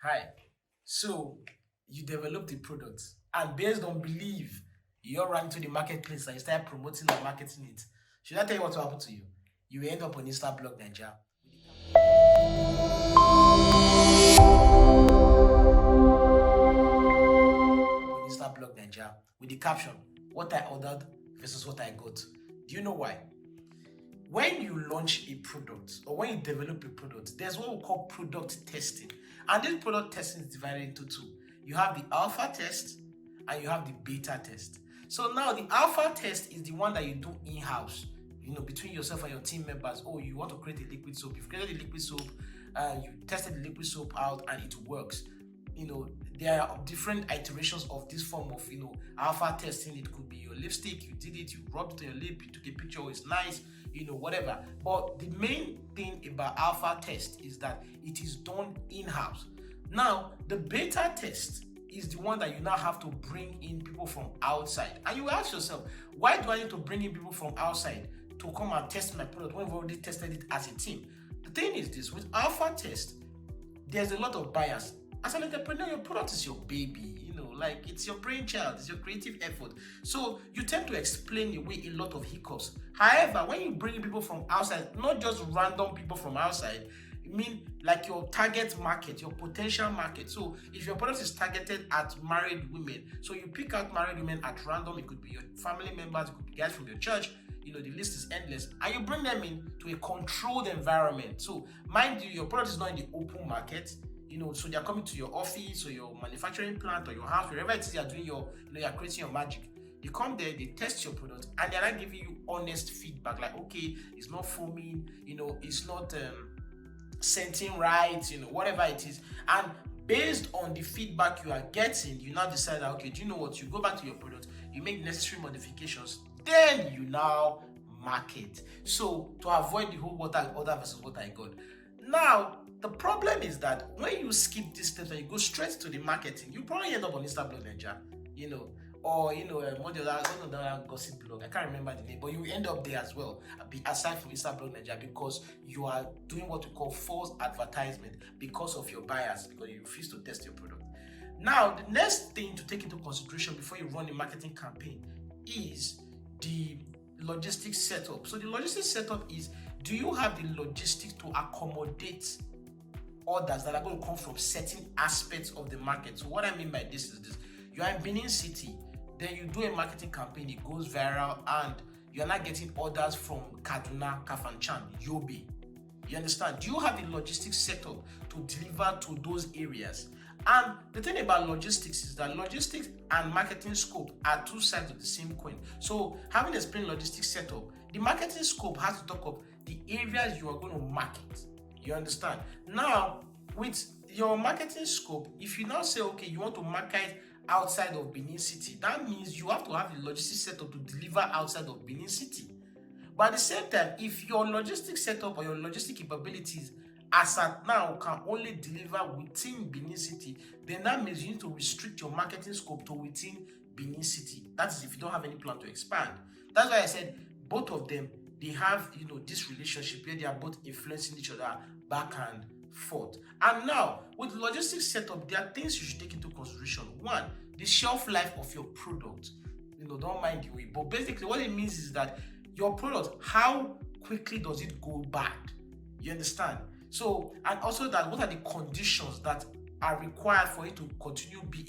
Hi. So you develop the product, and based on belief, you're running to the marketplace and you start promoting and marketing it. Should I tell you what will happen to you? You will end up on Instablog Nigeria. On Instablog Nigeria with the caption, "What I ordered versus what I got." Do you know why? When you launch a product or when you develop a product, there's what we call product testing. And this product testing is divided into two. You have the alpha test and you have the beta test. So now the alpha test is the one that you do in-house, between yourself and your team members. Oh, you want to create a liquid soap. You've created a liquid soap, you tested the liquid soap out and it works. There are different iterations of this form of, alpha testing. It could be your lipstick, you did it, you rubbed it on your lip, you took a picture, it's nice, whatever. But the main thing about alpha test is that it is done in-house. Now, the beta test is the one that you now have to bring in people from outside. And you ask yourself, why do I need to bring in people from outside to come and test my product when we've already tested it as a team? The thing is this, with alpha test, there's a lot of bias. As an entrepreneur, your product is your baby, like it's your brainchild, it's your creative effort. So you tend to explain away a lot of hiccups. However, when you bring people from outside, not just random people from outside, I mean like your target market, your potential market. So if your product is targeted at married women, so you pick out married women at random, it could be your family members, it could be guys from your church, the list is endless, and you bring them in to a controlled environment. So mind you, your product is not in the open market. So they're coming to your office or your manufacturing plant or your house, wherever it is you're doing you're creating your magic. They come there, they test your product, and they're not giving you honest feedback. Like, okay, it's not foaming, it's not scenting right, whatever it is. And based on the feedback you are getting, you now decide that, okay, do you know what? You go back to your product, you make necessary modifications, then you now market. So to avoid the whole what I order versus what I got. Now, the problem is that when you skip these steps and you go straight to the marketing, you probably end up on Instablog Nigeria, or one of the other gossip blog. I can't remember the name, but you end up there as well. Aside from Instablog Nigeria, because you are doing what we call false advertisement because of your bias, because you refuse to test your product. Now, the next thing to take into consideration before you run a marketing campaign is the logistics setup. So the logistics setup is, do you have the logistics to accommodate orders that are going to come from certain aspects of the market? So what I mean by this is this: you are in Benin City, then you do a marketing campaign, it goes viral, and you're not getting orders from Kaduna, Kafanchan, Yobe. You understand? Do you have the logistics setup to deliver to those areas? And the thing about logistics is that logistics and marketing scope are two sides of the same coin. So having explained logistics setup, the marketing scope has to talk of the areas you are going to market. You understand? Now, with your marketing scope, if you now say, okay, you want to market outside of Benin City, that means you have to have the logistics setup to deliver outside of Benin City. But at the same time, if your logistics setup or your logistic capabilities as at now can only deliver within Benin City, then that means you need to restrict your marketing scope to within Benin City. That is if you don't have any plan to expand. That's why I said both of them, they have this relationship where they are both influencing each other back and forth. And now with logistics setup, there are things you should take into consideration. One, the shelf life of your product. Don't mind the way, but basically what it means is that your product, how quickly does it go bad? You understand? So, and also that what are the conditions that are required for it to continue to be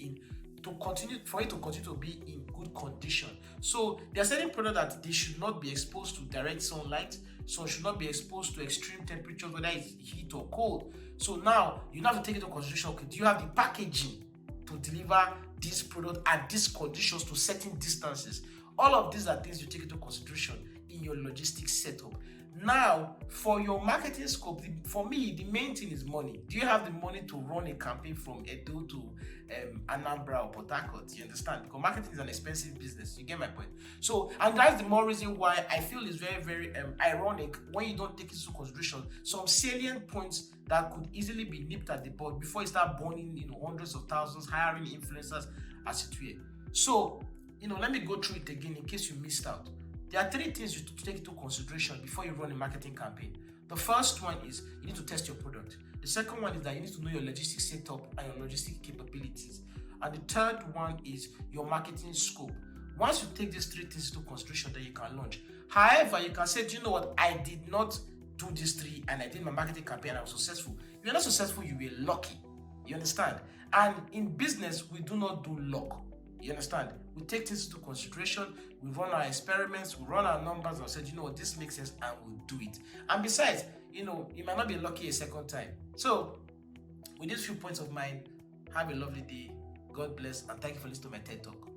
in good condition. So there are certain products that they should not be exposed to direct sunlight, so should not be exposed to extreme temperatures, whether it's heat or cold. So now you have to take into consideration, okay, do you have the packaging to deliver this product at these conditions to certain distances? All of these are things you take into consideration in your logistics setup. Now, for your marketing scope, for me, the main thing is money. Do you have the money to run a campaign from Edo to Anambra or Port Harcourt? You understand? Because marketing is an expensive business. You get my point? So, and that's the more reason why I feel it's very, very ironic when you don't take into consideration some salient points that could easily be nipped at the bud before you start burning, hundreds of thousands, hiring influencers as it were. So, let me go through it again in case you missed out. There are three things you take into consideration before you run a marketing campaign. The first one is you need to test your product. The second one is that you need to know your logistics setup and your logistic capabilities. And the third one is your marketing scope. Once you take these three things into consideration, then you can launch. However, you can say, do you know what? I did not do these three and I did my marketing campaign and I was successful. If you're not successful, you were lucky. You understand? And in business, we do not do luck. You understand? We take things into consideration, we run our experiments, we run our numbers and say, you know what, this makes sense, and we'll do it. And besides, you might not be lucky a second time. So, with these few points of mine, have a lovely day. God bless, and thank you for listening to my TED Talk.